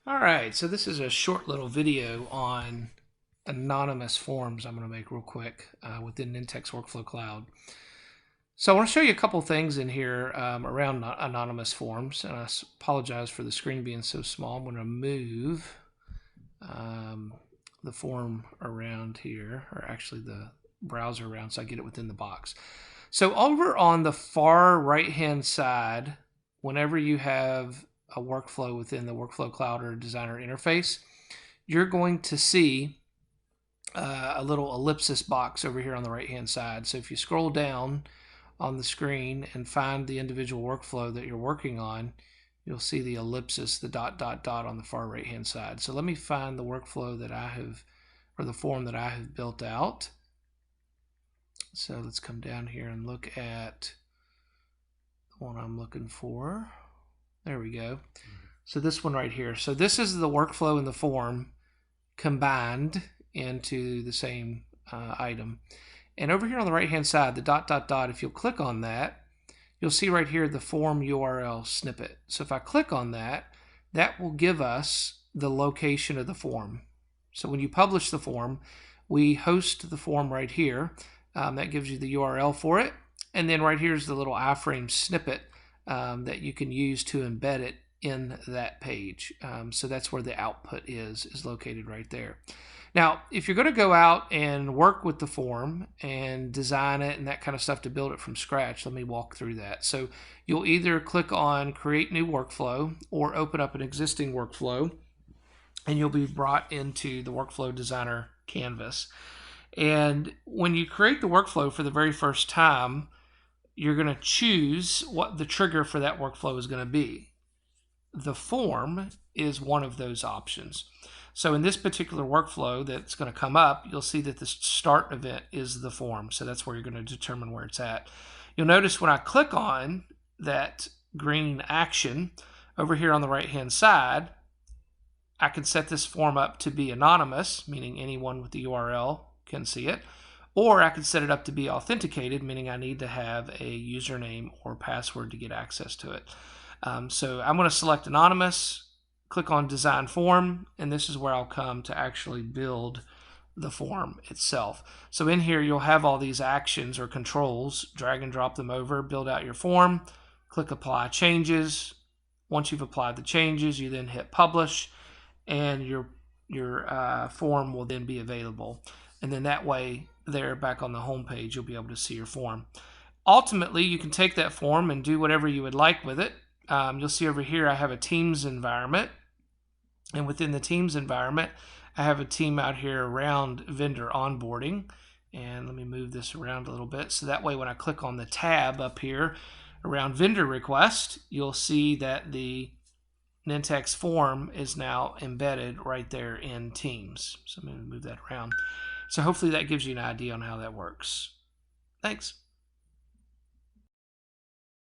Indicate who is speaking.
Speaker 1: All right, so this is a short little video on anonymous forms I'm going to make real quick within Nintex Workflow Cloud. So I want to show you a couple things in here around anonymous forms, and I apologize for the screen being so small. I'm going to move the form around here, or actually the browser around so I get it within the box. So over on the far right-hand side, whenever you have a workflow within the Workflow Cloud or Designer interface, you're going to see a little ellipsis box over here on the right-hand side. So if you scroll down on the screen and find the individual workflow that you're working on, you'll see the ellipsis, the dot, dot, dot on the far right-hand side. So let me find the workflow that I have, or the form that I have built out. So let's come down here and look at the one I'm looking for. There we go. So this one right here. So this is the workflow and the form combined into the same item. And over here on the right-hand side, the dot, dot, dot, if you'll click on that, you'll see right here the form URL snippet. So if I click on that, that will give us the location of the form. So when you publish the form, we host the form right here. That gives you the URL for it. And then right here is the little iframe snippet that you can use to embed it in that page. So that's where the output is located right there. Now, if you're going to go out and work with the form and design it and that kind of stuff to build it from scratch, let me walk through that. So you'll either click on Create New Workflow or open up an existing workflow, and you'll be brought into the Workflow Designer canvas. And when you create the workflow for the very first time, you're going to choose what the trigger for that workflow is going to be. The form is one of those options. So in this particular workflow that's going to come up, you'll see that the start event is the form. So that's where you're going to determine where it's at. You'll notice when I click on that green action over here on the right-hand side, I can set this form up to be anonymous, meaning anyone with the URL can see it. Or I can set it up to be authenticated, meaning I need to have a username or password to get access to it. So I'm going to select anonymous, click on design form, and this is where I'll come to actually build the form itself. So in here you'll have all these actions or controls. Drag and drop them over, build out your form, click apply changes. Once you've applied the changes, you then hit publish, and your form will then be available. And then that way, there back on the home page, you'll be able to see your form. Ultimately, you can take that form and do whatever you would like with it. You'll see over here I have a Teams environment, and within the Teams environment I have a team out here around vendor onboarding. And let me move this around a little bit so that way when I click on the tab up here around vendor request, you'll see that the Nintex form is now embedded right there in Teams. So I'm going to move that around. So hopefully that gives you an idea on how that works. Thanks.